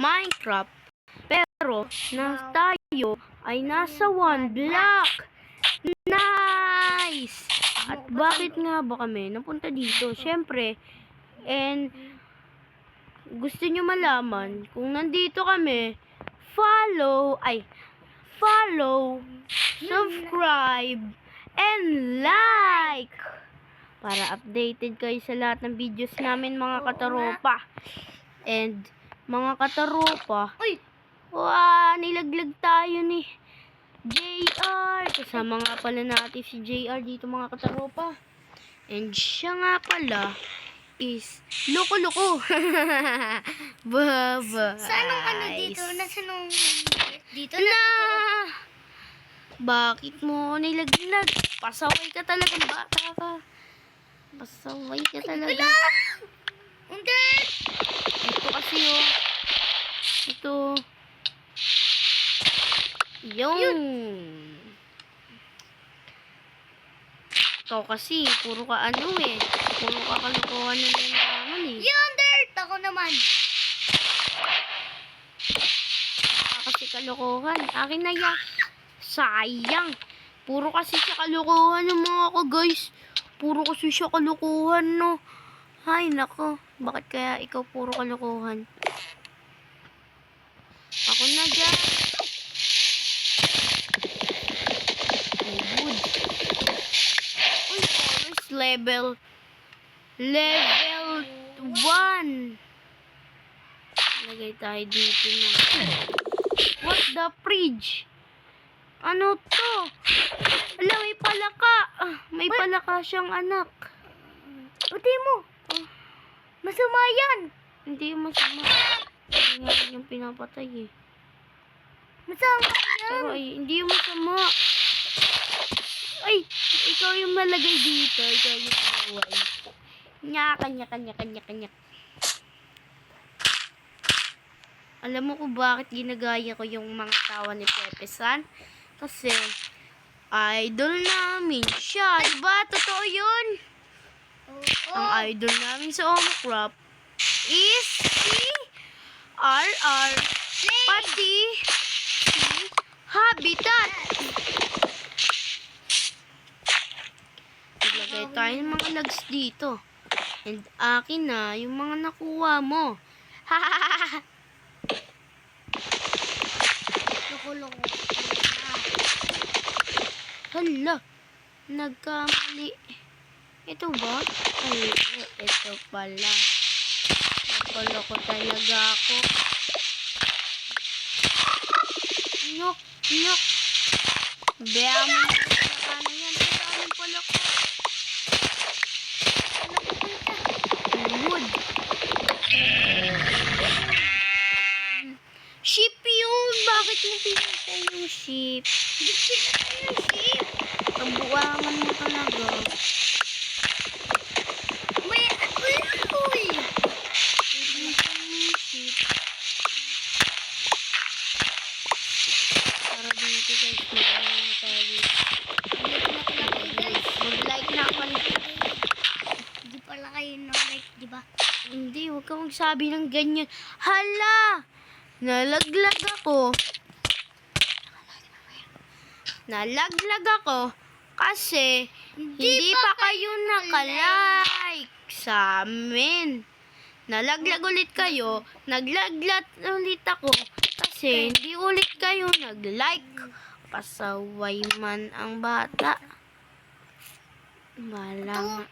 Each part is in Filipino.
Minecraft. Pero, tayo ay nasa 1 block. Nice! At bakit nga ba kami napunta dito? Syempre, and gusto nyo malaman kung nandito kami, follow, subscribe, and like para updated kayo sa lahat ng videos namin mga kataropa. And mga kataropa, nilaglag tayo ni JR. Kasama nga pala natin si JR dito mga kataropa. And siya nga pala is loko-loko. Bye-bye. Saan ang dito? Nasaan ang dito? Bakit mo nilaglag? Pasaway ka talaga, bata ka. Pasaway ka talaga. Hindi! Ito kasi ito. Yung. Ikaw kasi, puro ka Puro ka kalukuhan na naman Yun, dirt! Ako naman. Kasi kalukuhan. Akin na yan. Sayang. Puro kasi siya kalukuhan ng mga guys. Puro kasi siya kalukuhan, no. Ay, nako. Bakit kaya ikaw puro kalukuhan? Ako na dyan. Good. Uy, forest level 1. Lagay tayo dito na. What the fridge? Ano to? Ala, may palaka. May palaka siyang anak. Uti mo. Masama yan. Hindi masama. Hindi nga yung pinapatay Masama yan. Pero hindi yung masama. Ay, ikaw yung nalagay dito. Ikaw yung kaway. Kanya. Alam mo kung bakit ginagaya ko yung mga tawa ni Pepe San? Kasi, idol namin siya. Diba? Totoo yun. Ang idol namin sa Minecraft is si RR. Pati si Habitat. Ilagay tayo ng mga lags dito. And akin na yung mga nakuha mo. Hahaha. Loko-loko. Hala, nagkamali. Ito ba? Ay, ito pala. Nakoloko talaga ako. Nyok. Bea mo na sa yan. Ang daming pala ko. Wood. Sheep yun. Bakit mo pinatay yung sheep? Hindi pinatay yung sheep. Kabuangan mo talaga. Uy! Sheep. Para dito guys. Magandang tayo. Mag-like na pala. Hindi pala kayo na-like, diba? Hindi, huwag ka magsabi ng ganyan. Hala! Nalaglag ako kasi hindi pa kayo nakalike sa amin. Nalaglag ulit kayo, naglaglat ulit ako kasi hindi ulit kayo nag-like. Pasaway man ang bata. Wala nga.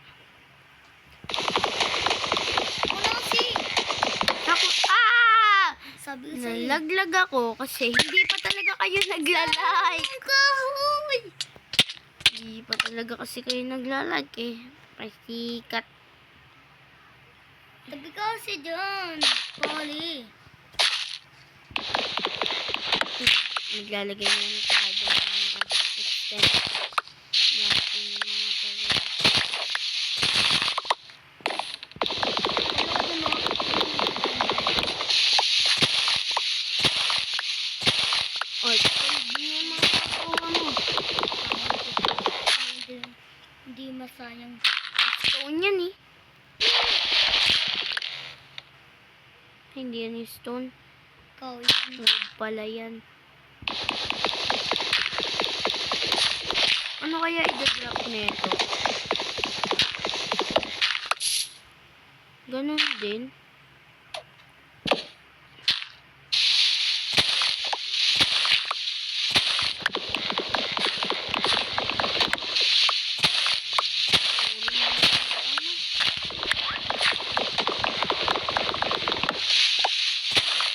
Sabi ko sa'yo. Nalaglag ako kasi hindi pa talaga kayo nagla-like. Hindi pa talaga kasi kayo nagla-like Pasikat. Sabi ko si John. Polly. Naglalagay na tayo ng mga extend natin mga talaga. Hindi masayang. Stone yan Hindi yan yung stone. ikaw yan. Huwag pala yan. Ano kaya i-drop nito? Ganun din.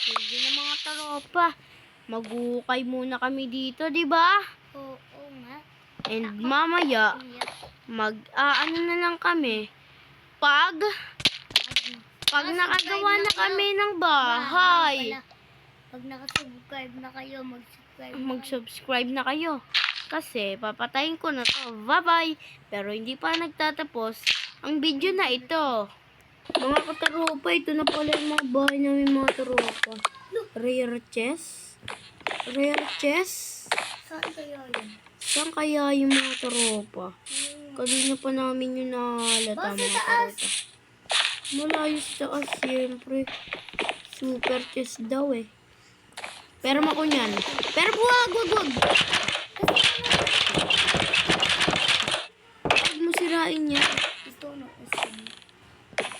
Sige na mga taropa. Magukay muna kami dito, di ba? Oo nga. And mamaya, ano na lang kami. Pag nakagawa na kami ng bahay, Pag nakasubscribe na kayo, mag-subscribe na. mag-subscribe na kayo. Kasi papatayin ko na to. Bye-bye! Pero hindi pa nagtatapos ang video na ito. Mga kataropa, ito na pala yung mga bahay namin mga taropa. Rare chest? Rare chest? Saan kayo yun? Saan kaya yung mga taropa? Kanina pa namin yung nahalata Basta mga taas. taropa. Malayo sa taas, siyempre. Super chest daw eh. Pero makunyan. Pero wag. Huwag mo sirain yan. Ito no.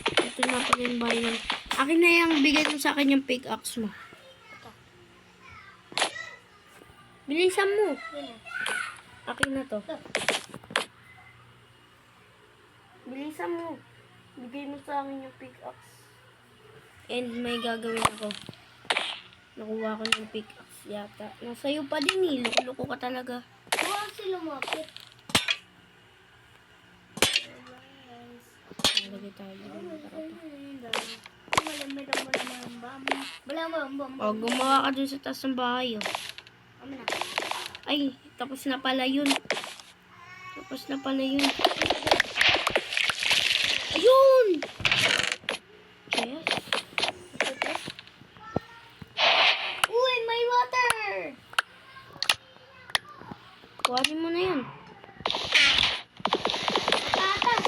Ito na pala yung bahay namin. Akin na yung bigay mo sa akin yung pickaxe mo. Bilisan mo. Akin na to. Bilisan mo. Bigay mo sa akin yung pickaxe. And may gagawin ako. Nakuha ko ng pickaxe yata. Nasa'yo pa din eh. Loko-loko ka talaga. Huwag sila lumapit. Nalagay tayo ng karapa. O, gumawa ka dun sa taas ng bahay. Oh. Ay, tapos na pala yun. Ayun! Yes. Uy, may water! Kuhanin mo na yan. Tatas!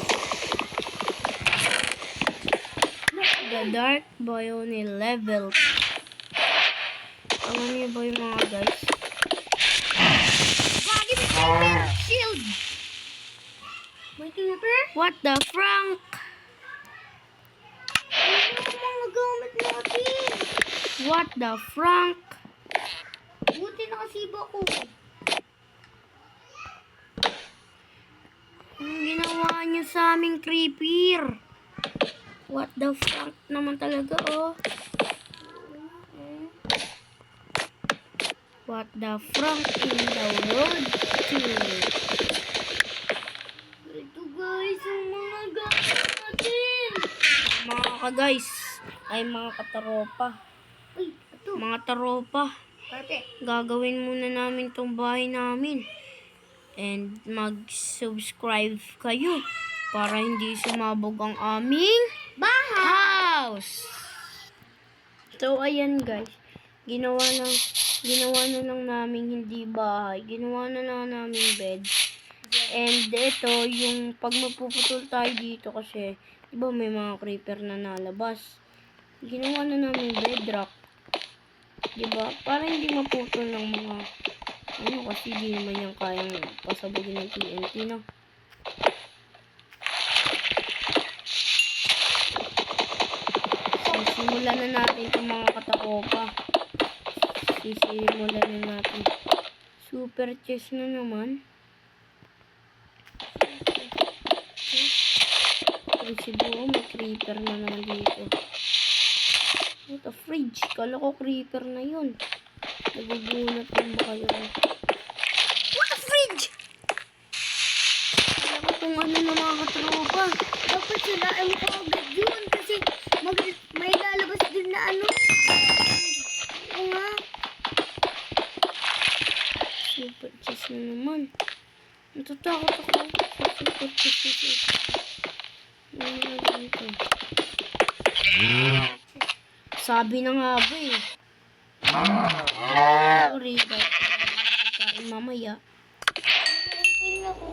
The Dark Bione level. Ano niyo ba yung mga guys? Bagay may creeper! Shield! May creeper? What the Frank? Ano ang mga gamit natin? What the Frank? Buti nakasiba ko. Anong ginawa niyo sa aming creeper? What the Frank naman talaga, oh. What the Frank in the world? Ito guys, ang mga gamit natin. Mga guys, ay mga kataropa. Uy, ito. Mga taropa. Karte. Gagawin muna namin tong bahay namin. And mag-subscribe kayo para hindi sumabog ang aming house. So, ayan guys. Ginawa na lang namin hindi bahay. Ginawa na lang namin bed. And ito, yung pag magpuputol tayo dito kasi, diba may mga creeper na nalabas. Ginawa na namin bedrock. Diba? Para hindi maputol ng mga kasi di naman yung kayang pasabugin ng TNT, no? So, simulan na natin itong mga katakopa. Sisimulan na natin. Super chest na naman. Pero siguro may creeper na naman dito. Ito, fridge. Kala ko creeper na yun. Nagugunat din ba kayo? What a fridge! Alam ko kung ano na mga katropa. Dapat sila ay mo agad yun kasi may lalabas din na ano. Oo nga. Super chest na naman. Natatakot ako sa super chest. Ano na ganito? Sabi na nga ba eh. Sorry, guys. Kain mamaya. Tingnan ko.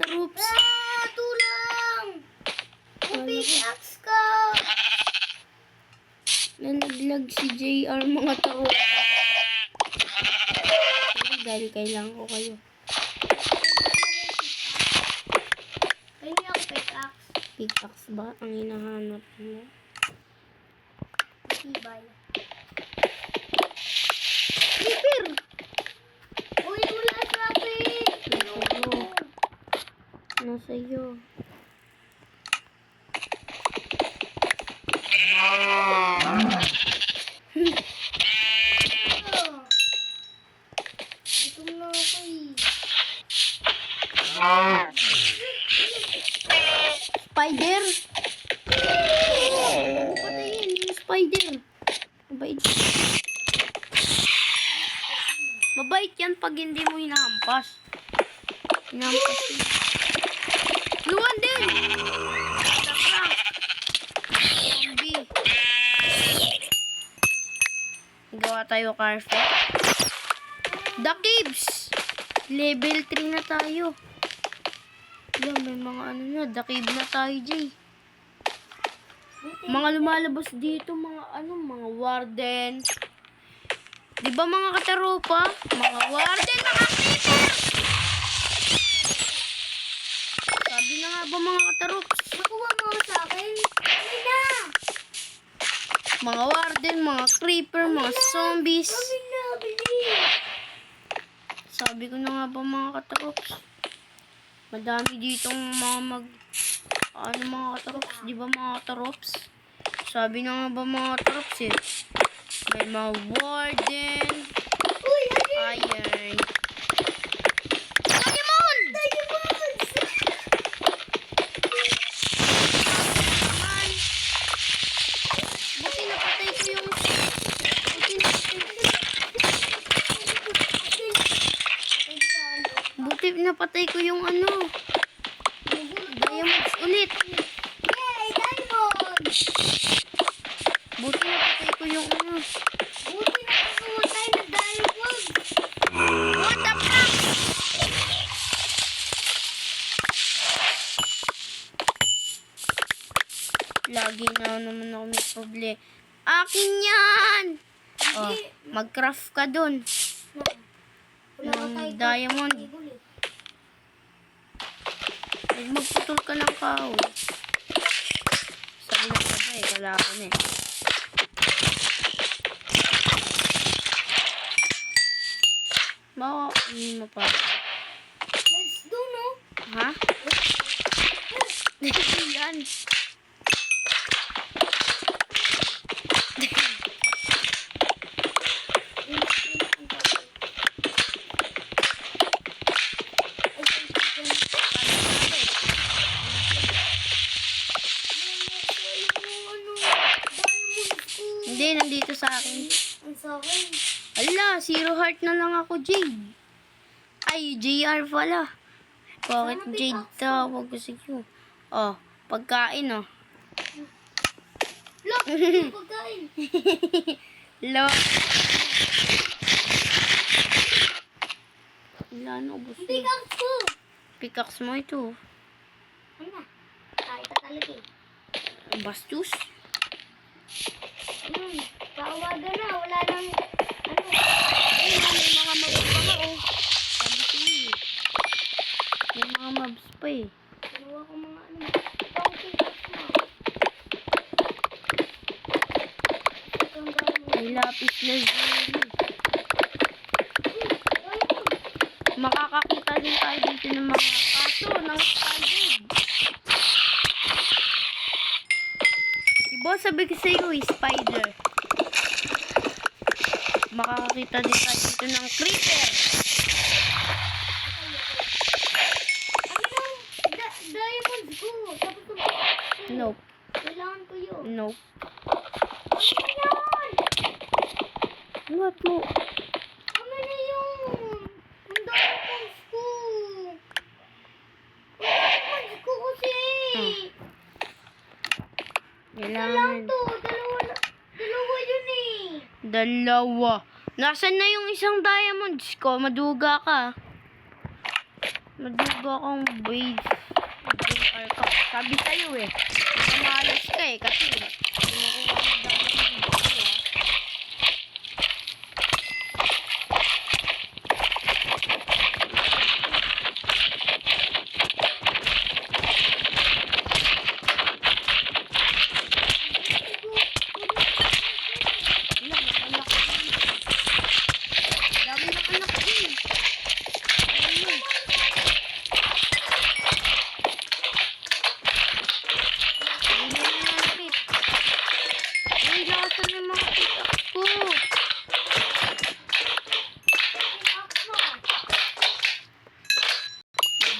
Troops, dahil kailangan ko kayo. Kaya niya ako pickaxe. Pickaxe ba ang hinahanap mo? Matibay. Creeper! Uy, wala sa akin. Nasa iyo. Gutom na ako eh. Spider! Patayin yung spider. Mabait. Mabait yan pag hindi mo hinahampas. Hinahampas yun. Luwan din! Taprak! Zombie. Gawa tayo carpet. The Caves! Level 3 na tayo. Yan, may mga ano na. The Cave na tayo, Jay. Mga lumalabas dito, mga warden. Di ba mga kataropa? Mga warden, mga creeper! Sabi na nga ba mga kataropa? Nakuha mo sa akin. Kami na. Mga warden, mga creeper, mga zombies. Kami na, bilis. Sabi ko na nga ba mga katarops? Madami ditong mga mga katarops. Di ba mga katarops? Sabi na nga ba mga katarops eh. May mga warden. Uy, ano? Iron. Diamond! Diamonds! Naman. Buti napatay ko yung... Buti napatay ko yung ano. Diamonds ulit. Yay, diamonds! Buti napatay ko yung ano. Buti na kasuha tayo ng diamonds. What the fuck? Lagi na naman ako may problem. Akin yan! Oh, mag-craft ka dun. Wala ka tayo. Diamond. Magputol ka ng kahoy. Sabi na ka ba eh, wala ka na eh. Baka, hindi mo pa. Let's do, no? Ha? Yan. Hindi, nandito sa akin. Ang sa akin. Ala, zero heart na lang ako, Jade. Ay, JR pala. Bakit Sana Jade pickaxe tawag ko sa Q? Oh, pagkain oh. Look, hindi pagkain. Lo. Wala na, ubos na. Pickaxe ko. Pickaxe mo ito. Ano na? Tayo ka talaga eh. Bastos. Paawagan na. Wala nang, ano. Ay, may mga mobs pa nga oh. Sabi ko eh. May mga mobs pa eh. Kinuha ko mga ano. Ito ang pickaxe mo. Ito ang gawin mo. May lapis lazuli. Makakakita din tayo dito ng mga kaso ng spider. Diba sabi ko sa'yo eh, spider. Makakakita din tayo dito ng creeper. Ano yung diamonds ko? Tapos yung pickaxe ko. Nope. Kailangan ko yun. Nope. Ano yun? What mo? Ano na yun? Ang diamonds ko. Ang diamonds ko kasi. Kailangan. To, dalawa yun eh. Dalawa. Nasaan na yung isang diamonds ko? Maduga ka. Maduga kang wave. Sabi sa'yo eh. Malas ka eh. Kasi kinukuha mo diamonds ko.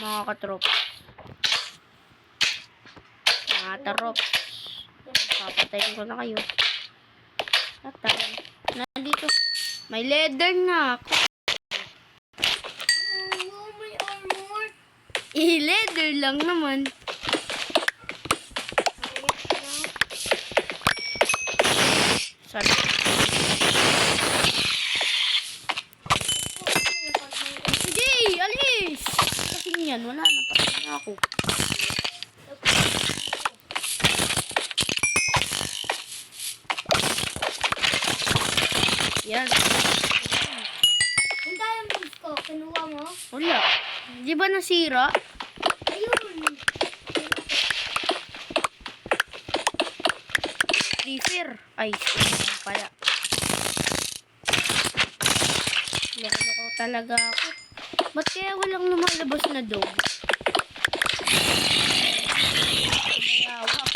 Mga katrop. Mga tarop. Papatayin ko na kayo. Tatay. Nandito. May leather na ako. Oh, may armor. Leather lang naman. Sorry. Jay, alis! Kasi yan, wala na. Patay na ako. Yan. Yung diamonds ko, kinuha mo? Wala. Di ba nasira? Ayun. Refer. Ay, pala. Loko-loko talaga ako. Ba't kaya walang lumalabas na dog? May hawak.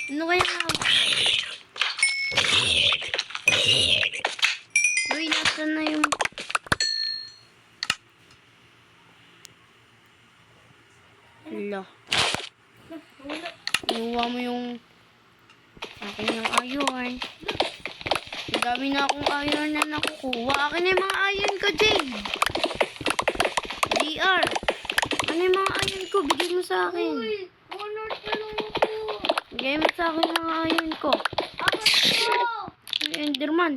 Ano kaya hawak? Uy, nasa na yung... Hala. Inuwa mo yung... Akin yung iron. Ang dami na akong iron na nakukuha. Akin na yung mga iron ko, Jade. DR. Ano yung mga iron ko? Bigay mo sa akin. Uy, honor na lang ako. Bigay mo sa akin yung mga iron ko. Apat ko. Yung Enderman.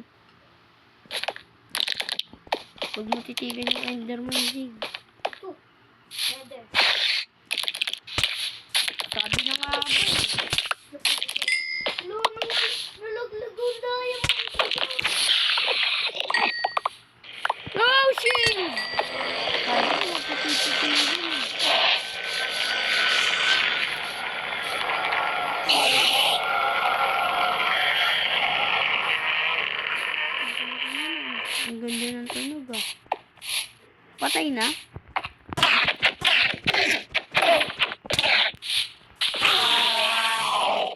Huwag mo titigan yung Enderman, Jade. Ito. Nether. Sabi na nga ba eh. Nalaglago diamonds ko. Oh, shit! Kaya ko magpapititigin. Ang ganda ng tunog ah. Patay na?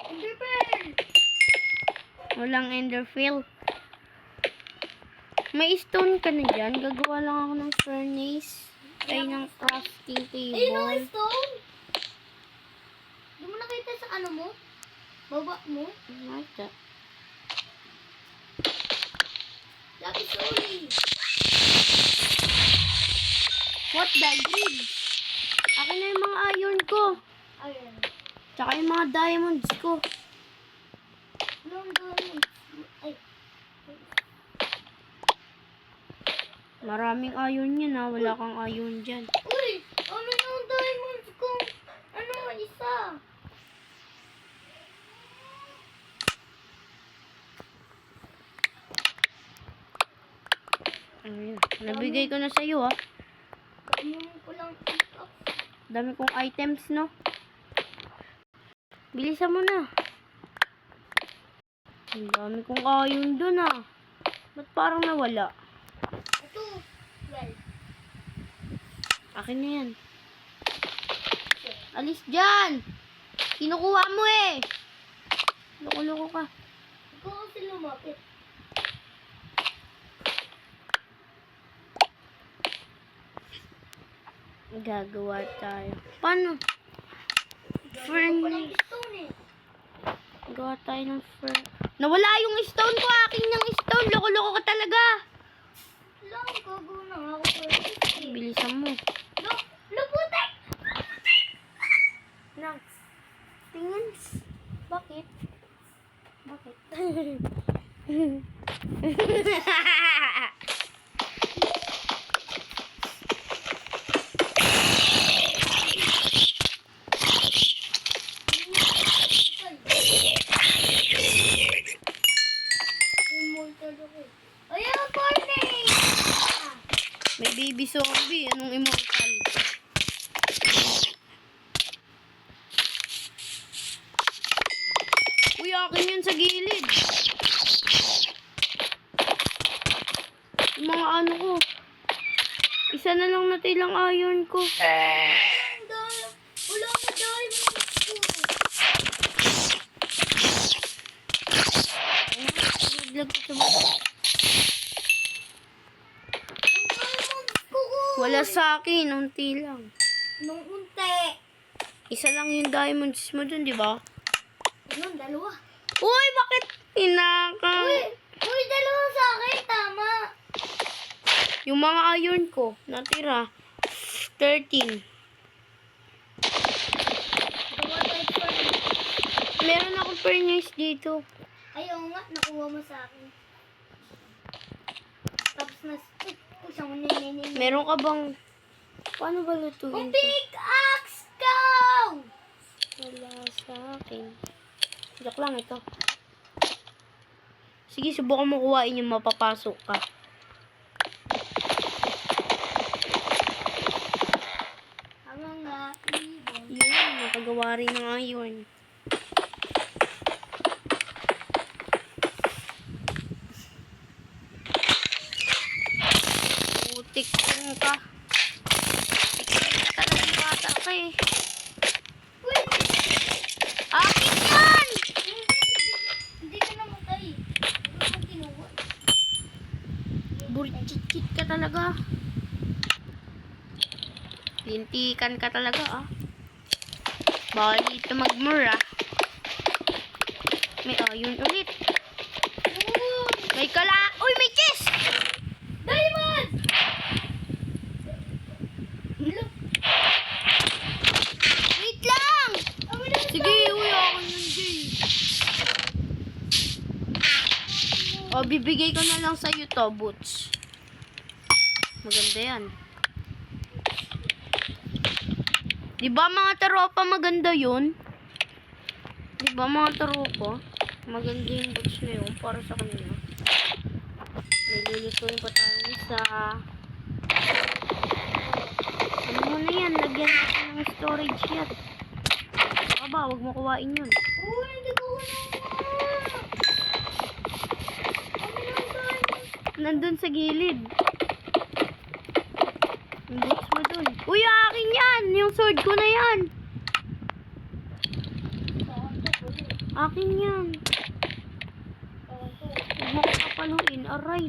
Enderpearl. Walang enderpearl. May stone ka na dyan. Gagawa lang ako ng furnace. Ay, ng crafting Ayun ang table. stone. Di mo nakita sa ano mo? Baba mo? Like that. Lucky sorry. What the grid? Akin na yung mga iron ko. Ayun. Tsaka yung mga diamonds ko. Long diamonds. Ay. Maraming iron yan ha. Wala kang iron dyan. Uy! Ano yung diamonds ko? Ano? Isa. Ayun. Nabigay ko na sa'yo ha. Ganyan ko lang ito. Dami kong items no. Bilisan mo na. Ang dami kong iron dun ha. Ba't parang nawala? Ito. 12. Akin na yan. Alis dyan! Kinukuha mo eh! Loko-loko ka. Ikaw kasi lumapit. Gagawa tayo. Paano? Walang Furnace. stone eh. Gawa tayo ng furnace. Nawala yung stone ko! Akin yung stone! Loko-loko ka talaga! Lang, gagawin na nga ako first. Bilisan mo. Luputek! Nang. Tingin. Bakit? Bakit? Immortal ako. Ayun, furnace! May baby zombie. Anong immortal? Uy, akin yun sa gilid. Yung mga ano ko. Isa na lang natilang iron ko. Wala na diamonds ko. Naglag ko sa mga. Ang diamonds ko! Wala sa akin, unti lang. Nung unti. Isa lang yung diamonds mo dun, di ba? Ayun, dalawa. Uy, bakit tinaka? Uy, dalawa sa akin, tama. Yung mga iron ko, natira. 13. Gawa tayo pa. Meron ako furnace dito. Ayaw nga, nakuha mo sa akin. Tapos pusa mo na yun. Meron ka bang... Paano ba lutuin Kung to? pickaxe ka! Wala sa akin. Joke lang ito. Sige, subukan mo kuhain yung mapapasok ka. Ang mga ibon. Yun, nakagawa rin ng iron. Putik kong ka. Talagang bata ka eh. Uy! Akin yan! Hindi ka namatay. Hindi ka kinuha. Burchit ka talaga. Lintikan ka talaga ah. Bawal dito magmura. May ayun ulit. May kala... Uy, may chest! Diamond! Wait lang! Sige, uy, ako yun, Jay. O, bibigay ko na lang sa'yo to, Boots. Maganda yan. Di ba mga taropa maganda yun? Di ba mga taropa? Maganda yung boots na yun para sa kanila. May lulutuin pa tayong isa. Ano mo na yan? Lagyan natin ng storage yan. Baka ba? Huwag mo kuwain yun. Uy, hindi ko Nandun sa gilid. Yung boots mo dun. Uy, akin yan! Yung sword ko na yan! Akin yan. Huwag mo kapaluin. Aray.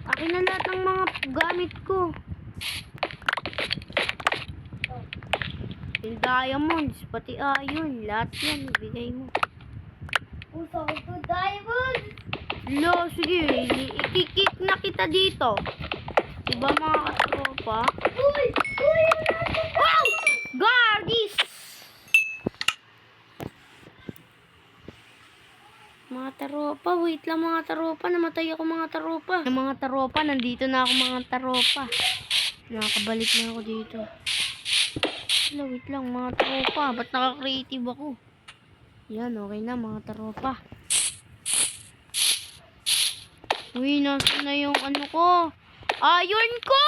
Akin na lahat ng mga gamit ko. Yung diamonds, pati iron. Lahat yan. Ibigay mo. Usok to diamond! Lo, sige. Ikikik na kita dito. Diba mga katropa? Uy! Uy! Wow! Gardis! Mga taropa, wait lang mga taropa. Namatay ako mga taropa. Mga taropa, nandito na ako mga taropa. Nakakabalik na ako dito. Wala, wait lang mga taropa. Ba't naka-creative ako? Yan, okay na mga taropa. Uy, nasan na yung ano ko? Ayun ko!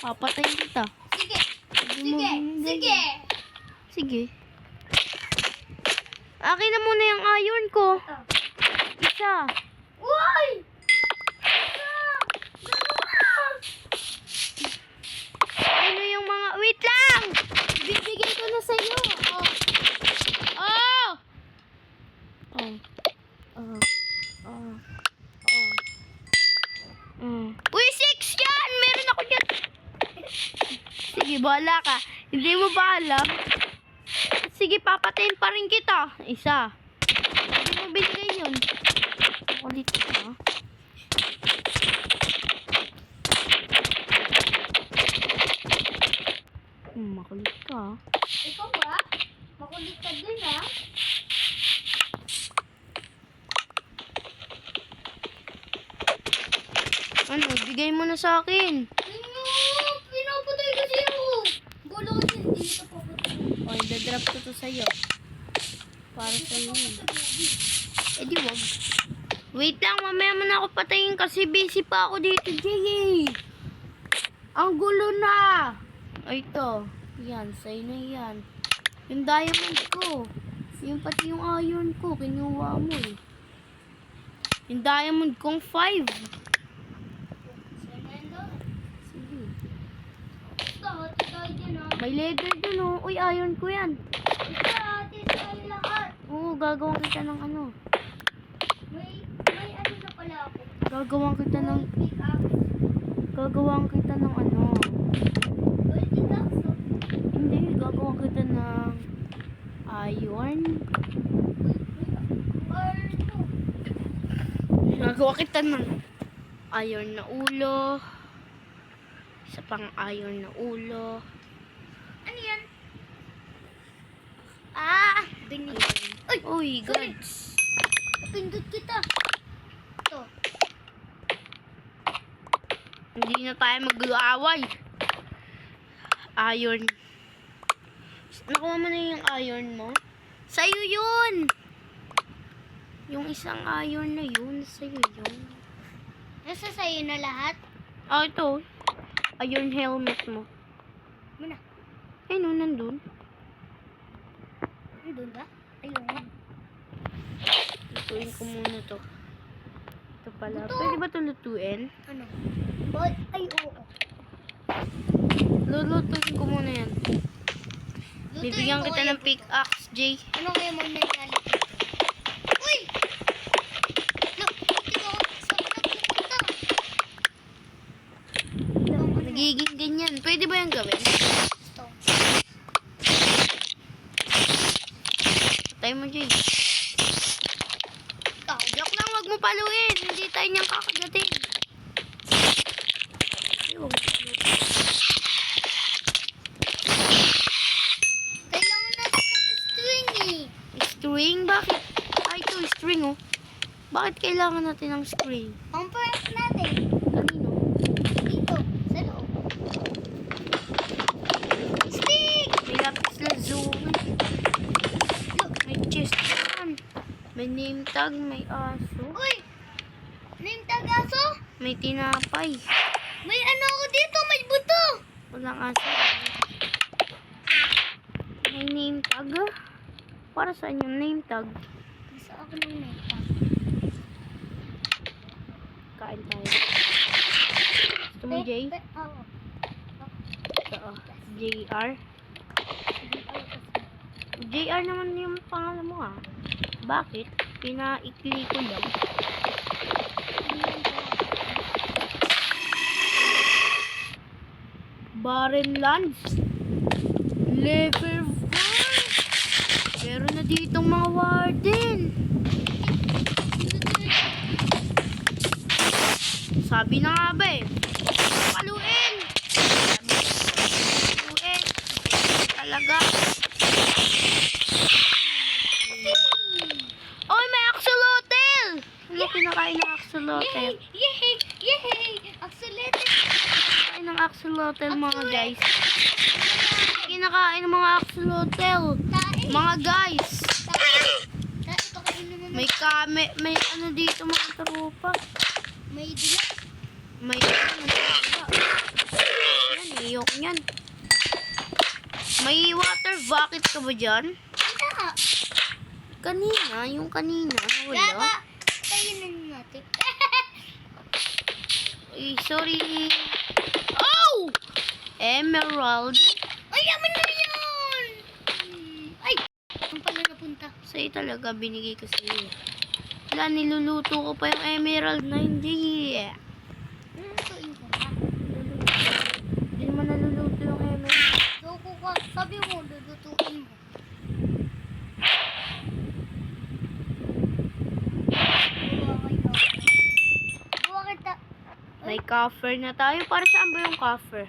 Papatayin kita. Sige! Hindi mo Sige! binigay. Sige! Sige. Akin na muna yung iron ko. Ah. Isa. Uy! Ano yung mga... Wait lang! Bibigay ko na sa'yo. Oh. Oh! Oh. Oh. Oh. Oh. Uy, 6 yan! Meron ako dyan. Sige, bahala ka. Hindi mo ba alam? Sige, papatayin pa rin kita. Isa. Hindi mo binigay yun. Ulit ka. Makulit ka. Ikaw ba? Makulit ka din, ha? Ano, bigay mo na sa akin. Pinapatay kasi ako. Gulo kasi hindi ito papatay. O, idadrop ko to sa'yo. Para sa'yo. Eh, di wag. Wait lang, mamaya mo na ako patayin kasi busy pa ako dito, Jay. Ang gulo na. Ay, ito. Yan, sa'yo na yan. Yung diamond ko. Yung pati yung iron ko, kinuha mo eh. Yung diamond kong 5. Sige. May leather dun oh. Uy, iron ko yan. Oo, gagawin kita ng ano. May ano na pala ako. Gagawan kita ng Pickaxe. ano. Pickaxe. Hindi, gagawan kita ng iron. Gagawa kita ng iron na ulo. Isa pang iron na ulo. Ano yan? Ah! Binigay. Uy! Uy, Sorry. gods. Pindot kita. Ito. Hindi na tayo mag-aaway. Iron. Nakuha mo na yung iron mo? Sa'yo yun! Yung isang iron na yun, sa'yo yun. Nasa sa'yo na lahat? Ah, ito. Iron helmet mo. Muna. Ay, no, nandun. Nandun ba? Ayun nga. Lutuin ko muna to. Ito pala. Luto. Pwede ba ito lutuin? Ano? Boy, ay oo. Lulutuin ko muna yan. Lutuin Bibigyan ko kita kaya ng pickaxe, Jay. Ano kaya mangyayari dito? Uy! Look, dito ako sa nagpupunta. Nagiging ganyan. Pwede ba yung gawin? Ito. Patay mo, Jay. Ikaw. Joke lang, wag mo paluin. Hindi tayo niyang kakagatin. Ay, wag mo paluin. Kailangan natin ng string eh. String? Bakit? Ay, ito, string, oh. Bakit kailangan natin ng string? Ang first natin. Kanino? Dito. Sa loob. Stick! May lapis lazuli. Look. May chest yan. May name tag, may aso. Uy! Name tag aso? May tinapay. May ano ako dito? May buto! Walang aso. May name tag. Ah. Para saan yung name tag? Gusto ako ng name tag. Kain tayo. Gusto mo, Jay? Oo. Oo. JR. JR naman yung pangalan mo, ah. Bakit? Pinaikli ko lang. Barren Lands. Level 4. Meron na ditong mga warden. Sabi na nga ba eh. Paluin. Paluin. Talaga. Oy, may axolotl. Ano kinakain ng axolotl? Yay! Yay! Yay! Axolotl! Kinakain ng axolotl, mga guys. Kinakain ng mga axolotl. Tae! Mga guys. Tae! Ito kayo naman. May kame, may ano dito mga tropa. May dila. May ano yan, iyok niyan. May water bucket ka ba dyan? Wala. Kanina, yung kanina, Gaga! wala. Tayo na natin. Ay, sorry. Oh! Emerald. Ay, yaman na yun! Ay! Saan pala napunta? Sa'yo talaga, binigay ko sa'yo. Wala, niluluto ko pa yung emerald na hindi. Lutuin ko na. Hindi naman naluluto yung emerald. Loko ka. Sabi mo, lulutuin mo. Buwa kita. May coffer na tayo. Para saan ba yung coffer?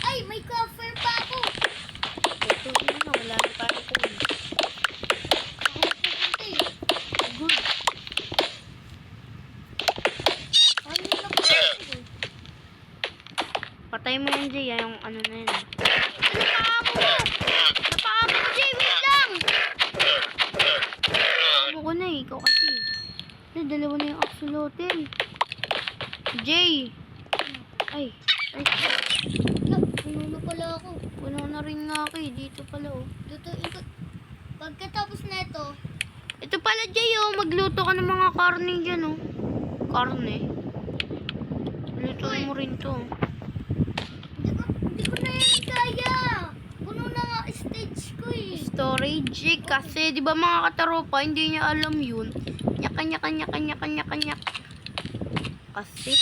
Ay, may cover pa ako. Ito yun na, wala na tayo kung. Ako pupunta eh. Good. Ano na po ako? Patay mo yan, Jay. Yung ano na yun. Napaamo mo! Napaamo mo, Jay! Wait lang! Napaamo ko na eh. Ikaw kasi. Ay, dalawa na yung axolotl. Jay! Ay. Ay. Look, pinuno pala ako. Puno na rin nga ako eh. Dito pala oh. Lutuin ko. Pagkatapos na ito, Ito pala, Jay oh. Magluto ka ng mga karne dyan oh. Karne. Lutuin mo rin to. hindi ko na yan kaya. Puno na nga stage ko eh. Storage eh. Kasi di ba mga kataropa, hindi niya alam yun. Nyaka. kasi.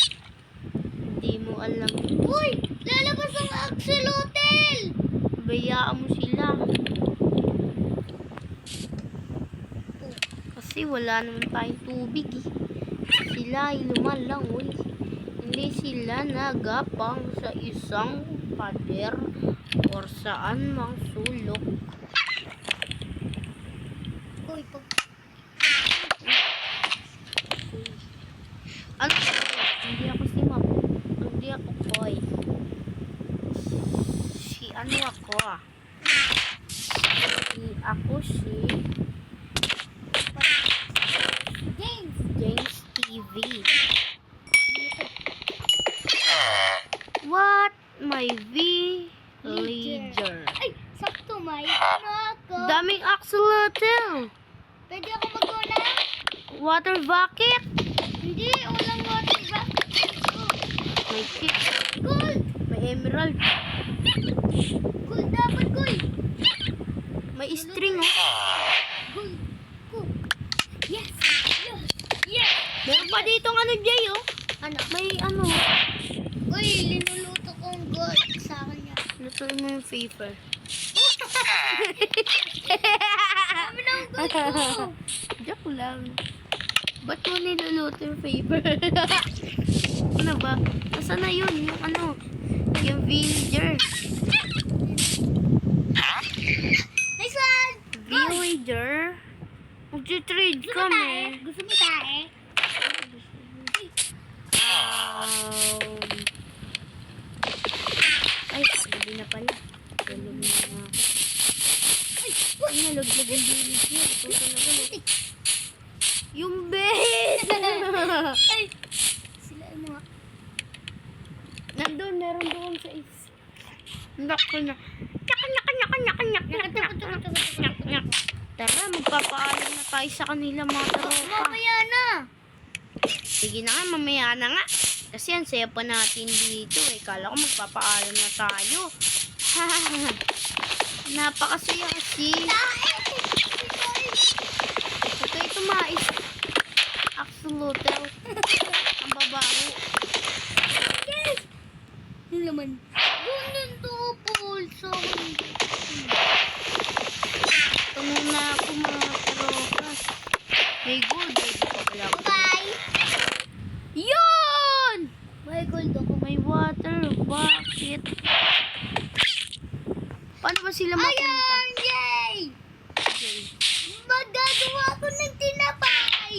Hindi mo alam. Uy! Lalabas ang axolotl! Bayaan mo sila. Kasi wala naman tayong tubig eh. Sila ay lumalangoy. Hindi sila nagapang sa isang pader or saan mang sulok. Uy, pag... Ano? Hindi ako si Map. Hindi ako Koy. Si ano ako ah? Ako si James! James TV. What? My villager. Ay! Sakto, may ano ako. Daming axolotl. Pwede ako mag-una? Water bucket. Hindi, walang water bucket. May kit. Gold! May emerald. Gold dapat, gold! May string oh. Gold! Gold! Yes! Yes! Yes! Meron pa ditong ano Jay oh. Ano? May ano. Uy, linuluto kong gold sa akin yan. Lutuin mo yung paper. Dami ng gold ko! Joke lang. Ba't mo niluluto yung paper? Ano ba? Nasaan na yun? Yung ano? Yung villager. Nice one! Villager? Magti-trade Gusto mo tae? kami. Gusto mo tae? Ay, gabi na pala. Tulog na nga ako. Ay, nalaglag yung villager. Ito talaga no. Yung bed! Ay! Sila yung mga... Nandun, meron doon sa is. Nyak ko na. Nyak. Tara, magpapaalam na tayo sa kanila mga tropa. Mamaya na! Sige na nga, mamaya na nga. Kasi ang saya pa natin dito eh. Kala ko magpapaalam na tayo. Napakasaya kasi. Ito ito mais. Axolotl. Ang babaho. Yes! Yung laman. Ganun to, Paul. So, Ito muna ako mga tropas. May gold. May di pa pala ako. bye! Yun! May gold ako. May water bucket. Paano ba sila mapunta? Ayan! Yay! Jay, Magagawa ko ng tinapay!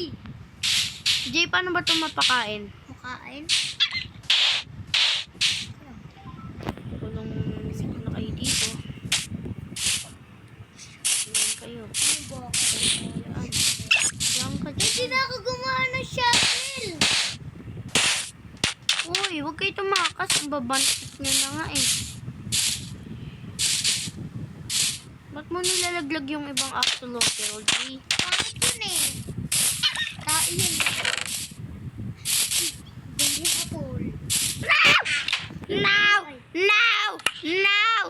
Jay, paano ba ito mapakain? Makain? Kulong na kayo dito. Ayan kayo. Ano ba ako? Ayan. Diyan ka Hindi dyan. na ako gumawa ng shovel! Uy, huwag kayo tumakas. Ang babantik nyo na nga eh. Ba't mo nilalaglag yung ibang axolotl, Jay? Pangit yun eh. Tao yun. Ganyan ka, Paul. Now! Now! Now!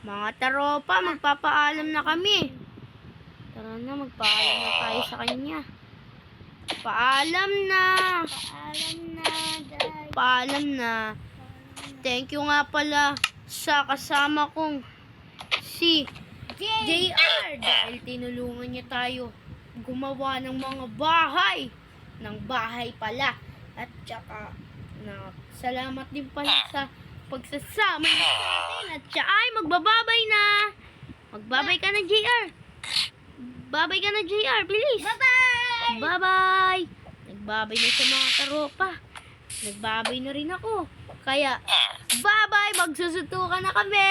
Mga taropa, magpapaalam na kami. Tara na, magpaalam na tayo sa kanya. Paalam na! Paalam na, guys. Paalam na. Thank you nga pala sa kasama kong si JR dahil tinulungan niya tayo gumawa ng mga bahay. Ng bahay pala. At saka, salamat din pala sa pagsasama niyo sa atin. At siya ay magbababay na. Magbabay ka na, JR. Babay ka na, JR. Bilis. Bye-bye! Bye-bye. Nagbabay na sa mga karopa. Nagbabay na rin ako. Kaya, bye-bye. Magsusutukan na kami.